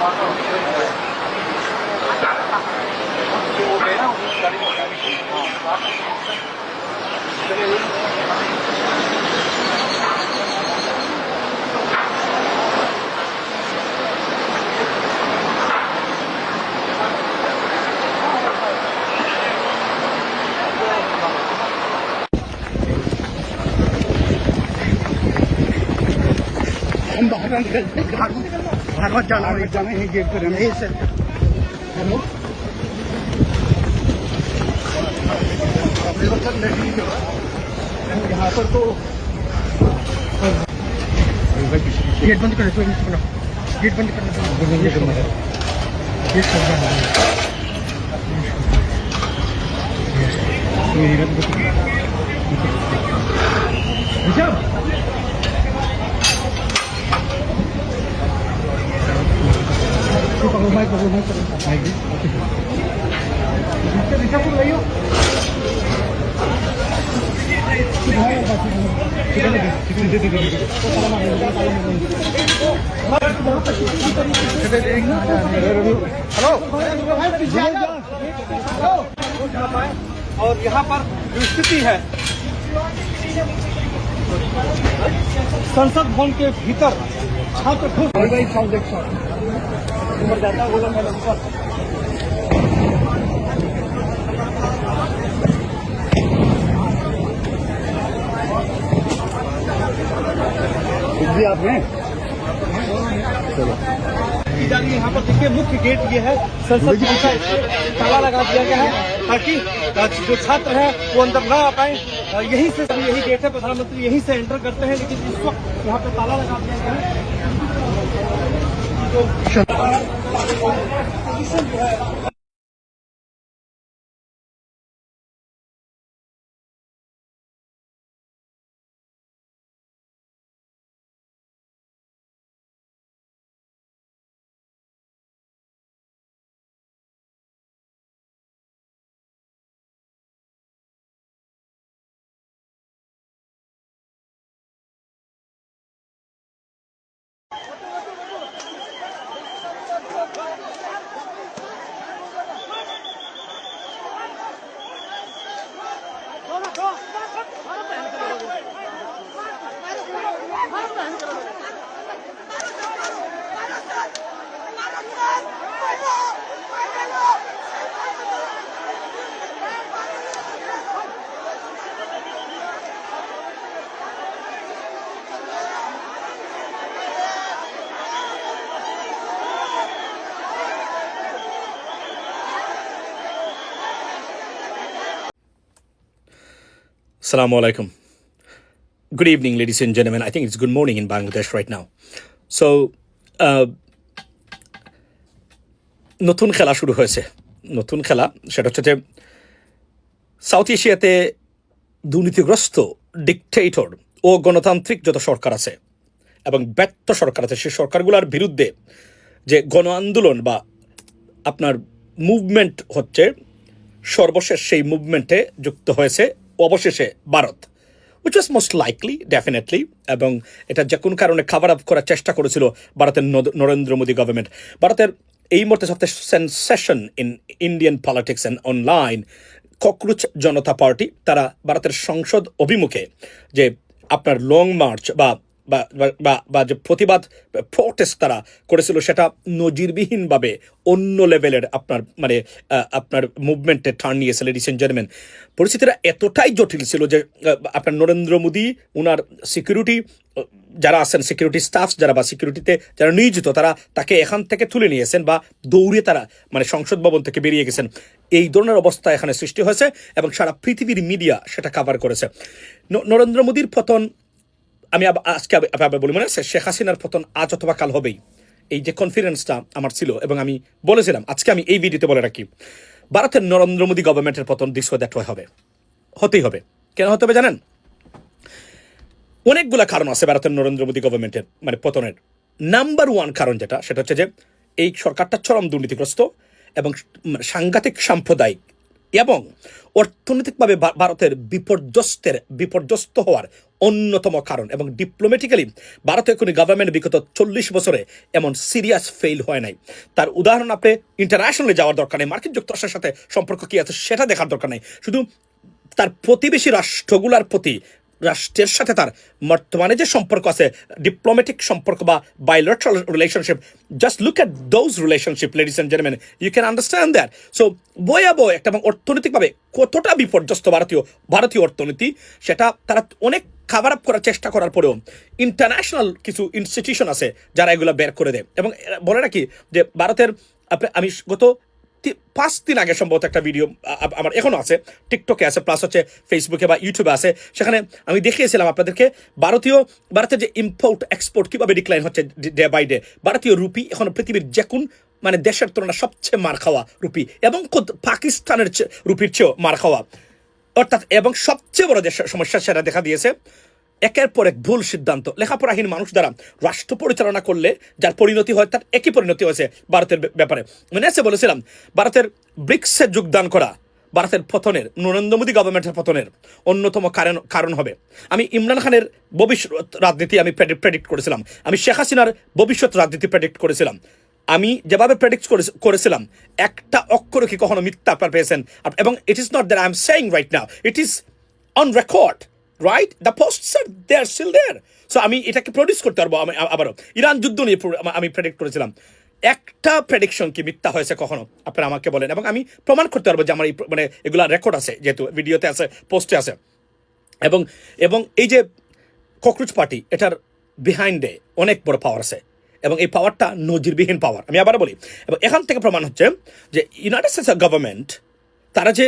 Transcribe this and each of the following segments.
हम भागवत जाना है गेट पर हम यही से हेलो यहाँ पर तो गेट बंद कर दो, गेट बंद कर दो, और यहाँ पर जो स्थिति है संसद भवन के भीतर छात्र आपने यहाँ पर देखिए मुख्य गेट ये है संसद भवन का, ताला लगा दिया गया है ताकि जो छात्र हैं वो अंदर ना आ पाए। यहीं से यही गेट है, प्रधानमंत्री यहीं से एंटर करते हैं, लेकिन इस वक्त यहाँ पे ताला लगा दिया गया है। Assalamu alaikum. Good evening, ladies and gentlemen. I think it's good morning in Bangladesh right now. So, নতুন খেলা শুরু হয়েছে। নতুন খেলা সেটা হচ্ছে যে সাউথ এশিয়াতে দুর্নীতিগ্রস্ত ডিকটেটর ও গণতান্ত্রিক যত সরকার আছে এবং ব্যর্থ সরকার আছে, সেই সরকারগুলোর বিরুদ্ধে যে গণ আন্দোলন বা আপনার মুভমেন্ট হচ্ছে, সর্বশেষ সেই মুভমেন্টে যুক্ত হয়েছে অবশেষে Bharat, which was most likely, definitely, এবং এটা যে কোন কারণে কভার আপ করার চেষ্টা করেছিল ভারতের নরেন্দ্র মোদী গভর্নমেন্ট। ভারতের এই মুহূর্তে সবচেয়ে sensation in Indian politics and online cockroach Janata party, তারা ভারতের সংসদ অভিমুখে যে আপনার লং মার্চ বা যে প্রতিবাদ প্রোটেস্ট তারা করেছিল, সেটা নজিরবিহীনভাবে অন্য লেভেলের আপনার মুভমেন্টে টার্ন নিয়েছে। লেডিস এন্ড জেন্টলম্যান, পরিস্থিতিটা এতটাই জটিল ছিল যে আপনার নরেন্দ্র মোদী ওনার সিকিউরিটি যারা আছেন, সিকিউরিটি স্টাফ যারা বা সিকিউরিটিতে যারা নিয়োজিত, তারা তাকে এখান থেকে তুলে নিয়েছেন বা দৌড়ে তারা সংসদ ভবন থেকে বেরিয়ে গেছেন। এই ধরনের অবস্থা এখানে সৃষ্টি হয়েছে এবং সারা পৃথিবীর মিডিয়া সেটা কভার করেছে। নরেন্দ্র মোদীর পতন, আমি আজকে বলি, মানে শেখ হাসিনার পতন আজ অথবা কাল হবেই। এই যে কনফিডেন্সটা আমার ছিল এবং আমি বলেছিলাম, আজকে আমি এই ভিডিওতে বলে রাখি, ভারতের নরেন্দ্র মোদী গভর্নমেন্টের পতন দিস ওয়ে দ্যাট ওয়ে হবে, হতেই হবে। কেন হতে হবে জানেন? অনেকগুলা কারণ আছে ভারতের নরেন্দ্র মোদী গভর্নমেন্টের পতনের। নাম্বার ওয়ান কারণ সেটা হচ্ছে যে এই সরকারটা চরম দুর্নীতিগ্রস্ত এবং সাংঘাতিক সাম্প্রদায়িক এবং অর্থনৈতিকভাবে ভারতের বিপর্যস্ত হওয়ার অন্যতম কারণ, এবং ডিপ্লোম্যাটিক্যালি ভারতের কোনো গভর্নমেন্ট বিগত 40 বছরে এমন সিরিয়াস ফেইল হয় নাই। তার উদাহরণ আপনি ইন্টারন্যাশনালি যাওয়ার দরকার নেই, মার্কিন যুক্তরাষ্ট্রের সাথে সম্পর্ক কী আছে সেটা দেখার দরকার নেই, শুধু তার প্রতিবেশী রাষ্ট্রগুলোর প্রতি রাষ্ট্রের সাথে তার বর্তমানে যে সম্পর্ক আছে, ডিপ্লোম্যাটিক সম্পর্ক বা bilateral relationship, just look at those relationship ladies and gentleman, you can understand that. So ভয়াবহ একটা, এবং অর্থনৈতিকভাবে কতটা বিপর্যস্ত ভারতীয় অর্থনীতি, সেটা তারা অনেক কাভার আপ করার চেষ্টা করার পরেও ইন্টারন্যাশনাল কিছু ইনস্টিটিউশন আছে যারা এগুলো বের করে দেয়। এবং বলে রাখি যে ভারতের, আমি গত 5 দিন আগে সম্ভবত একটা ভিডিও আমার এখনো আছে, টিকটকে আছে, প্লাস হচ্ছে ফেসবুকে বা ইউটিউবে আছে, সেখানে আমি দেখিয়েছিলাম আপনাদেরকে ভারতের যে ইম্পোর্ট এক্সপোর্ট কীভাবে ডিক্লাইন হচ্ছে ডে বাই ডে। ভারতীয় রুপি এখন পৃথিবীর যে কোন দেশের তুলনায় সবচেয়ে মার খাওয়া রুপি, এবং পাকিস্তানের রুপির চেয়েও মার খাওয়া, অর্থাৎ এবং সবচেয়ে বড় যে সমস্যা সেটা দেখা দিয়েছে একের পর এক ভুল সিদ্ধান্ত লেখাপড়াহীন মানুষ দ্বারা রাষ্ট্র পরিচালনা করলে যার পরিণতি হয় তার একই পরিণতি হয়েছে ভারতের ব্যাপারে। মানে এসে বলেছিলাম ভারতের ব্রিক্সে যোগদান করা ভারতের পতনের, নরেন্দ্র মোদী গভর্নমেন্টের পতনের অন্যতম কারণ হবে। আমি ইমরান খানের ভবিষ্যৎ রাজনীতি আমি প্রেডিক্ট করেছিলাম, আমি শেখ হাসিনার ভবিষ্যৎ রাজনীতি প্রেডিক্ট করেছিলাম, আমি যেভাবে প্রেডিক্ট করেছিলাম একটা অক্ষর কি কখনো মিথ্যা আপনার পেয়েছেন। এবং it is not that I am saying right now, it is on record, right? The posts are they are still there. So আমি এটাকে প্রডিউস করতে পারবো। আমি আবারও ইরান যুদ্ধ নিয়ে আমি প্রেডিক্ট করেছিলাম, একটা প্রেডিকশন কি মিথ্যা হয়েছে কখনো আপনারা আমাকে বলেন, এবং আমি প্রমাণ করতে পারবো যে আমার এই এগুলা রেকর্ড আছে, যেহেতু ভিডিওতে আছে, পোস্টে আছে। এবং এই যে ককরোচ পার্টি, এটার বিহাইন্ডে অনেক বড় পাওয়ার আছে, এবং এই পাওয়ারটা নজিরবিহীন পাওয়ার। আমি আবার বলি, এবং এখান থেকে প্রমাণ হচ্ছে যে ইউনাইটেড স্টেটস গভর্নমেন্ট তারা যে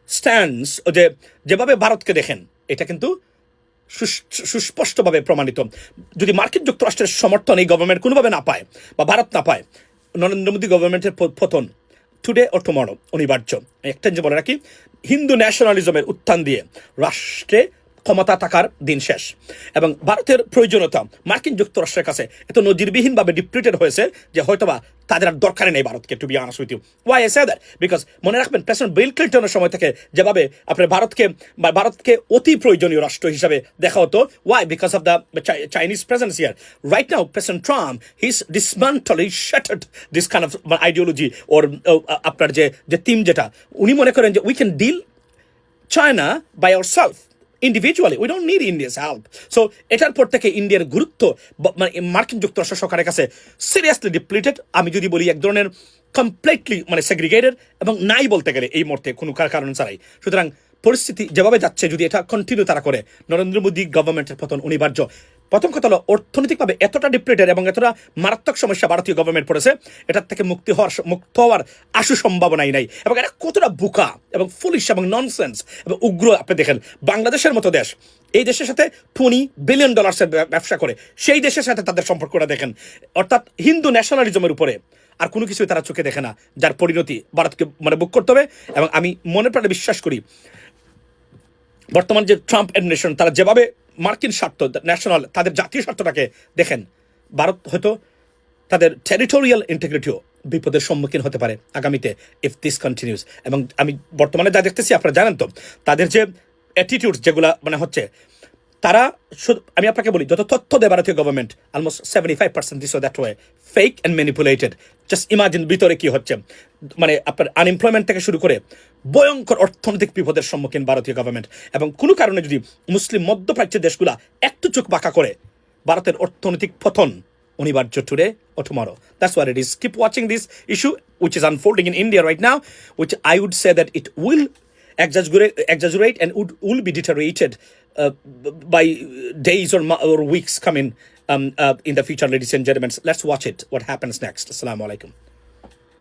স্ট্যান্ডস, যেভাবে ভারতকে দেখেন, এটা কিন্তু সুস্পষ্টভাবে প্রমাণিত। যদি মার্কিন যুক্তরাষ্ট্রের সমর্থন এই গভর্নমেন্ট কোনোভাবে না পায় বা ভারত না পায়, নরেন্দ্র মোদী গভর্নমেন্টের পতন টুডে অর টুমরো অনিবার্য। একটা যে বলে রাখি, হিন্দু ন্যাশনালিজমের উত্থান দিয়ে রাষ্ট্রে ক্ষমতা থাকার দিন শেষ, এবং ভারতের প্রয়োজনীয়তা মার্কিন যুক্তরাষ্ট্রের কাছে এত নজিরবিহীনভাবে ডিপ্লিটেড হয়েছে যে হয়তোবা তাদের আর দরকারই নেই ভারতকে, to be honest with you. Why I say that? Because মনে রাখবেন, প্রেসিডেন্ট বিল ক্লিন্টনের সময় থেকে যেভাবে আপনার ভারতকে অতি প্রয়োজনীয় রাষ্ট্র হিসাবে দেখা হতো। Why? Because of the Chinese presence here. Right now president Trump, he is dismantle, he shattered this kind of ideology, or আপনার যে থিম, যেটা উনি মনে করেন যে we can deal China by ourself individually, we don't need India's help. So এটার পর থেকে ইন্ডিয়ার গুরুত্ব মার্কিন যুক্তরাষ্ট্র সরকারের কাছে সিরিয়াসলি ডিপ্লিটেড। আমি যদি বলি এক ধরনের কমপ্লিটলি সেগ্রিগেটেড, এবং নাই বলতে গেলে এই মুহূর্তে কোনো কারণ ছাড়াই। সুতরাং পরিস্থিতি যেভাবে যাচ্ছে, যদি এটা কন্টিনিউ তারা করে, নরেন্দ্র মোদী গভর্নমেন্টের পতন অনিবার্য। প্রথম কথা হলো, অর্থনৈতিকভাবে এতটা ডিপ্লিটেড এবং এতটা মারাত্মক সমস্যা ভারতীয় গভর্নমেন্ট পড়েছে, এটার থেকে মুক্ত হওয়ার আশু সম্ভাবনাই নাই। এবং এটা কতটা বোকা এবং ফুলিশ এবং ননসেন্স এবং উগ্র। আপনি দেখেন, বাংলাদেশের মতো দেশ, এই দেশের সাথে $20 বিলিয়ন ব্যবসা করে, সেই দেশের সাথে তাদের সম্পর্কটা দেখেন, অর্থাৎ হিন্দু ন্যাশনালিজমের উপরে আর কোনো কিছুই তারা চোখে দেখে না, যার পরিণতি ভারতকে বুক করতে হবে। এবং আমি মনে প্রাণে বিশ্বাস করি, বর্তমান যে ট্রাম্প অ্যাডমিনিস্ট্রেশন, তারা যেভাবে মার্কিন স্বার্থ, ন্যাশনাল, তাদের জাতীয় স্বার্থটাকে দেখেন, ভারত হয়তো তাদের টেরিটোরিয়াল ইন্টিগ্রিটিও বিপদের সম্মুখীন হতে পারে আগামীতে, ইফ দিস কন্টিনিউস। এবং আমি বর্তমানে যা দেখতেছি, আপনারা জানেন তো, তাদের যে অ্যাটিটিউড যেগুলা হচ্ছে, তারা আমি আপনাকে বলি, যত তথ্য দেয় ভারতীয় government, almost 75% this that way fake and manipulated. Just imagine ভিতরে কি হচ্ছে, আপনার আনএমপ্লয়মেন্ট থেকে শুরু করে ভয়ঙ্কর অর্থনৈতিক বিপদের সম্মুখীন ভারতীয় গভর্নমেন্ট। এবং কোনো কারণে যদি মুসলিম মধ্যপ্রাচ্যের দেশগুলা একটু চোখ বাঁকা করে, ভারতের অর্থনৈতিক পতন অনিবার্য today or tomorrow. That's what it is. Keep watching this issue, which is unfolding in India right now, which I would say that it will exaggerate and will be deteriorated by days or weeks coming in the future, ladies and gentlemen. Let's watch it, what happens next. Assalamu alaikum.